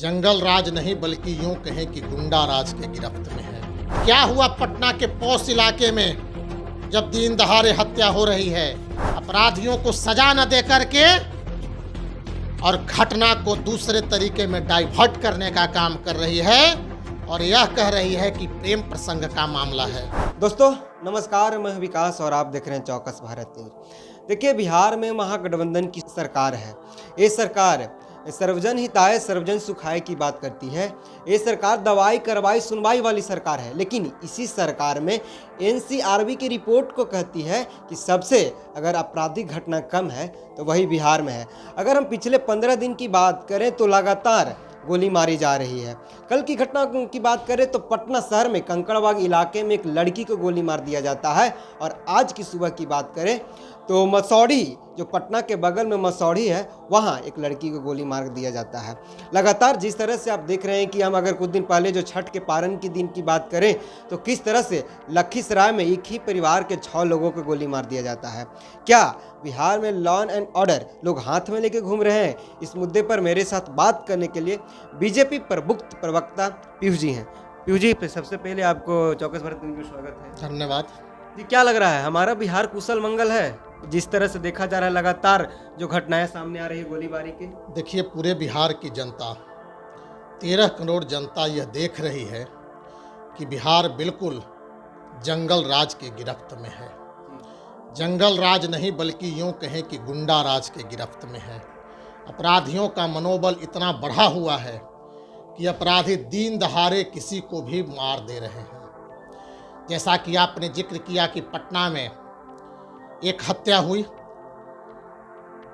जंगल राज नहीं बल्कि यूं कहें कि गुंडा राज के गिरफ्त में है। क्या हुआ पटना के पौष इलाके में जब दिन दहाड़े हत्या हो रही है, अपराधियों को सजा न दे करके और घटना को दूसरे तरीके में डाइवर्ट करने का काम कर रही है और यह कह रही है कि प्रेम प्रसंग का मामला है। दोस्तों नमस्कार, मैं विकास और आप देख रहे हैं चौकस भारत न्यूज। देखिए, बिहार में महागठबंधन की सरकार है। ये सरकार सर्वजन हिताय सर्वजन सुखाय की बात करती है। ये सरकार दवाई करवाई सुनवाई वाली सरकार है, लेकिन इसी सरकार में एनसीआरबी की रिपोर्ट को कहती है कि सबसे अगर आपराधिक घटना कम है तो वही बिहार में है। अगर हम पिछले 15 दिन की बात करें तो लगातार गोली मारी जा रही है। कल की घटना की बात करें तो पटना शहर में कंकड़बाग इलाके में एक लड़की को गोली मार दिया जाता है, और आज की सुबह की बात करें तो मसौढ़ी, जो पटना के बगल में मसौढ़ी है, वहाँ एक लड़की को गोली मार दिया जाता है। लगातार जिस तरह से आप देख रहे हैं कि हम अगर कुछ दिन पहले जो छठ के पारण के दिन की बात करें तो किस तरह से लखीसराय में एक ही परिवार के 6 लोगों को गोली मार दिया जाता है। क्या बिहार में लॉ एंड ऑर्डर लोग हाथ में लेके घूम रहे हैं? इस मुद्दे पर मेरे साथ बात करने के लिए बीजेपी प्रमुख प्रवक्ता पीयूष जी हैं। पीयूष जी, सबसे पहले आपको चौकस भारत न्यूज में स्वागत है। धन्यवाद जी। क्या लग रहा है, हमारा बिहार कुशल मंगल है? जिस तरह से देखा जा रहा है लगातार जो घटनाएं सामने आ रही है गोलीबारी की। देखिए, पूरे बिहार की जनता, 13 करोड़ जनता यह देख रही है कि बिहार बिल्कुल जंगल राज के गिरफ्त में है। जंगल राज नहीं बल्कि यूं कहें कि गुंडा राज के गिरफ्त में है। अपराधियों का मनोबल इतना बढ़ा हुआ है कि अपराधी दिन दहाड़े किसी को भी मार दे रहे हैं। जैसा कि आपने जिक्र किया कि पटना में एक हत्या हुई।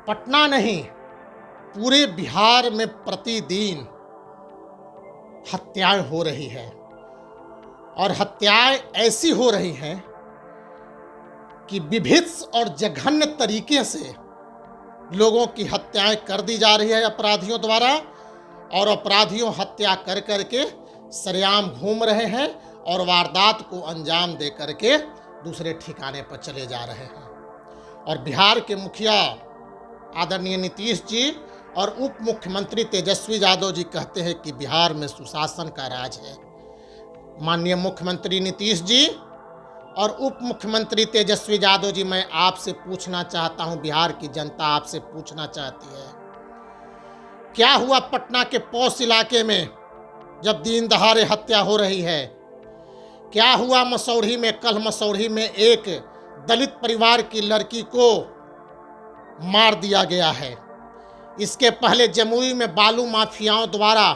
पटना नहीं, पूरे बिहार में प्रतिदिन हत्याएं हो रही है, और हत्याएं ऐसी हो रही हैं कि विभत्स और जघन्य तरीके से लोगों की हत्याएं कर दी जा रही है अपराधियों द्वारा, और अपराधियों हत्या कर करके सरेआम घूम रहे हैं और वारदात को अंजाम दे करके दूसरे ठिकाने पर चले जा रहे हैं। और बिहार के मुखिया आदरणीय नीतीश जी और उप मुख्यमंत्री तेजस्वी यादव जी कहते हैं कि बिहार में सुशासन का राज है। माननीय मुख्यमंत्री नीतीश जी और उप मुख्यमंत्री तेजस्वी यादव जी, मैं आपसे पूछना चाहता हूं, बिहार की जनता आपसे पूछना चाहती है, क्या हुआ पटना के पौष इलाके में जब दिन दहाड़े हत्या हो रही है? क्या हुआ मसौढ़ी में? कल मसौढ़ी में एक दलित परिवार की लड़की को मार दिया गया है। इसके पहले जमुई में बालू माफियाओं द्वारा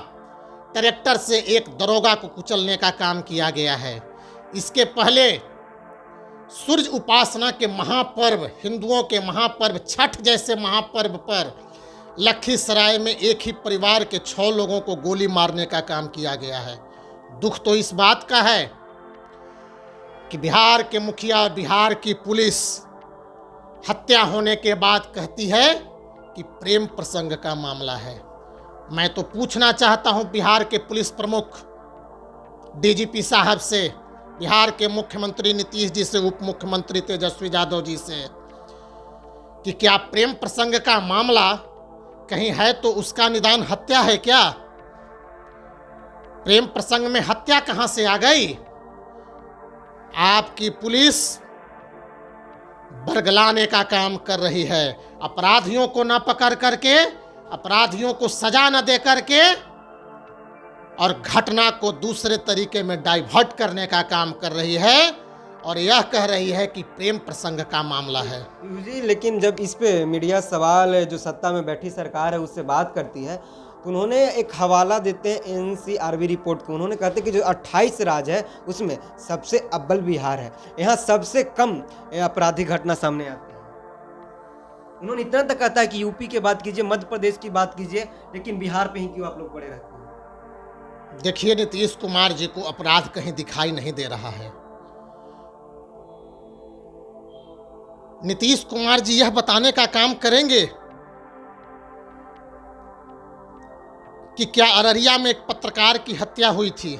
ट्रैक्टर से एक दरोगा को कुचलने का काम किया गया है। इसके पहले सूर्य उपासना के महापर्व, हिंदुओं के महापर्व छठ जैसे महापर्व पर लखीसराय में एक ही परिवार के 6 लोगों को गोली मारने का काम किया गया है। दुख तो इस बात का है कि बिहार के मुखिया, बिहार की पुलिस हत्या होने के बाद कहती है कि प्रेम प्रसंग का मामला है। मैं तो पूछना चाहता हूं बिहार के पुलिस प्रमुख डीजीपी साहब से, बिहार के मुख्यमंत्री नीतीश जी से, उप मुख्यमंत्री तेजस्वी यादव जी से, कि क्या प्रेम प्रसंग का मामला कहीं है तो उसका निदान हत्या है क्या? प्रेम प्रसंग में हत्या कहां से आ गई? आपकी पुलिस बरगलाने का काम कर रही है। अपराधियों को ना पकड़ करके, अपराधियों को सजा न दे करके और घटना को दूसरे तरीके में डाइवर्ट करने का काम कर रही है, और यह कह रही है कि प्रेम प्रसंग का मामला है। जी, लेकिन जब इस पे मीडिया सवाल, जो सत्ता में बैठी सरकार है उससे बात करती है, तो उन्होंने एक हवाला देते हैं एनसीआरबी रिपोर्ट को। उन्होंने कहते हैं कि जो 28 राज्य है उसमें सबसे अव्वल बिहार है, यहाँ सबसे कम आपराधिक घटना सामने आती है। उन्होंने इतना तक कहता है कि यूपी की बात कीजिए, मध्य प्रदेश की बात कीजिए, लेकिन बिहार पे ही क्यों आप लोग पड़े रहते हैं? देखिए, नीतीश कुमार जी को अपराध कहीं दिखाई नहीं दे रहा है। नीतीश कुमार जी यह बताने का काम करेंगे कि क्या अररिया में एक पत्रकार की हत्या हुई थी,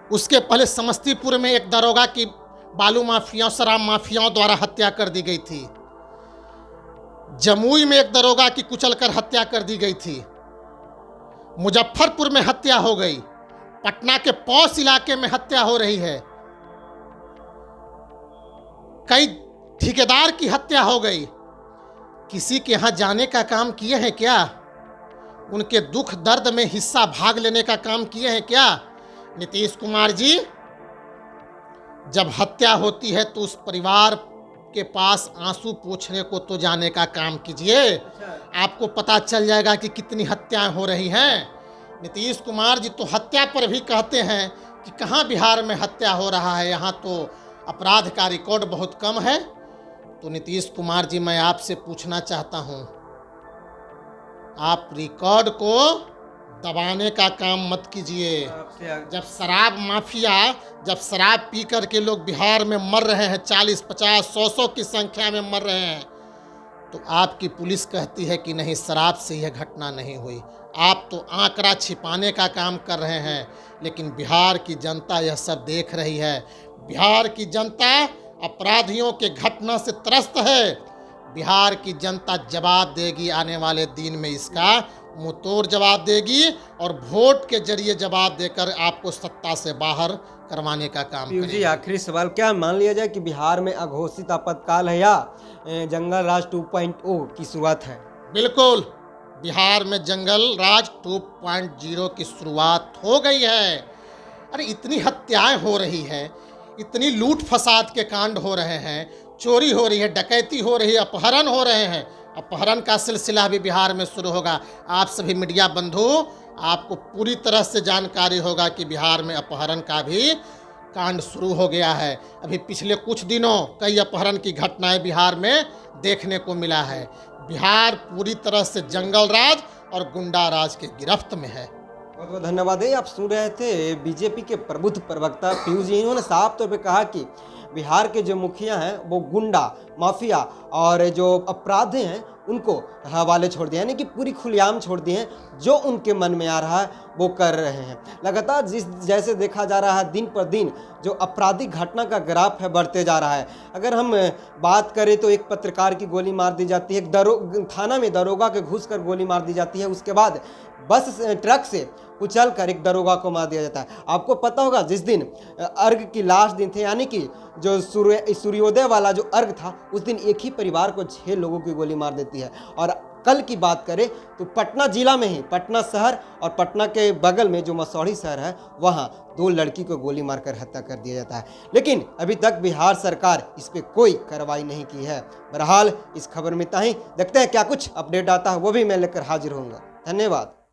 उसके पहले समस्तीपुर में एक दरोगा की बालू माफियाओं, शराब माफियाओं द्वारा हत्या कर दी गई थी, जमुई में एक दरोगा की कुचलकर हत्या कर दी गई थी, मुजफ्फरपुर में हत्या हो गई, पटना के पौष इलाके में हत्या हो रही है, कई ठेकेदार की हत्या हो गई। किसी के यहां जाने का काम किए हैं क्या? उनके दुख दर्द में हिस्सा भाग लेने का काम किए हैं क्या? नीतीश कुमार जी, जब हत्या होती है तो उस परिवार के पास आंसू पोंछने को तो जाने का काम कीजिए। आपको पता चल जाएगा कि कितनी हत्याएं हो रही हैं। नीतीश कुमार जी तो हत्या पर भी कहते हैं कि कहाँ बिहार में हत्या हो रहा है, यहाँ तो अपराध का रिकॉर्ड बहुत कम है। तो नीतीश कुमार जी, मैं आपसे पूछना चाहता हूँ, आप रिकॉर्ड को दबाने का काम मत कीजिए। जब शराब माफिया, जब शराब पी कर के लोग बिहार में मर रहे हैं, 40, 50, 100 की संख्या में मर रहे हैं, तो आपकी पुलिस कहती है कि नहीं, शराब से यह घटना नहीं हुई। आप तो आंकड़ा छिपाने का काम कर रहे हैं, लेकिन बिहार की जनता यह सब देख रही है। बिहार की जनता अपराधियों के घटना से त्रस्त है। बिहार की जनता जवाब देगी, आने वाले दिन में इसका मुंहतोड़ जवाब देगी और वोट के जरिए जवाब देकर आपको सत्ता से बाहर करवाने का काम पीयूष जी, करेगी। आखिरी सवाल, क्या मान लिया जाए कि बिहार में अघोषित आपातकाल है या जंगल राज 2.0 की शुरुआत है? बिल्कुल, बिहार में जंगल राज 2.0 की शुरुआत हो गई है। अरे इतनी हत्याएं हो रही है, इतनी लूट फसाद के कांड हो रहे हैं, चोरी हो रही है, डकैती हो रही है, अपहरण हो रहे हैं। अपहरण का सिलसिला भी बिहार में शुरू होगा। आप सभी मीडिया बंधु, आपको पूरी तरह से जानकारी होगा कि बिहार में अपहरण का भी कांड शुरू हो गया है। अभी पिछले कुछ दिनों कई अपहरण की घटनाएं बिहार में देखने को मिला है। बिहार पूरी तरह से जंगल राज और गुंडा राज के गिरफ्त में है। बहुत बहुत धन्यवाद है। आप सुन रहे थे बीजेपी के प्रबुद्ध प्रवक्ता पीयूष जी। इन्होंने साफ तौर पे कहा कि बिहार के जो मुखिया हैं वो गुंडा, माफिया और जो अपराधी हैं उनको हवाले छोड़ दिए, यानी कि पूरी खुलेआम छोड़ दिए हैं। जो उनके मन में आ रहा है वो कर रहे हैं। लगातार जैसे देखा जा रहा है, दिन पर दिन जो आपराधिक घटना का ग्राफ है बढ़ते जा रहा है। अगर हम बात करें तो एक पत्रकार की गोली मार दी जाती है, थाना में दरोगा के घुस कर गोली मार दी जाती है, उसके बाद बस ट्रक से उछल कर एक दरोगा को मार दिया जाता है। आपको पता होगा जिस दिन अर्घ की लास्ट दिन थे, यानी कि जो सूर्योदय वाला जो अर्घ था, उस दिन एक ही परिवार को 6 लोगों की गोली मार देती है। और कल की बात करें तो पटना जिला में ही, पटना शहर और पटना के बगल में जो मसौढ़ी शहर है, वहाँ 2 लड़की को गोली मारकर हत्या कर दिया जाता है। लेकिन अभी तक बिहार सरकार इस पर कोई कार्रवाई नहीं की है। बहरहाल इस खबर में इतना ही। देखते हैं क्या कुछ अपडेट आता है, वो भी मैं लेकर हाजिर होऊंगा। धन्यवाद।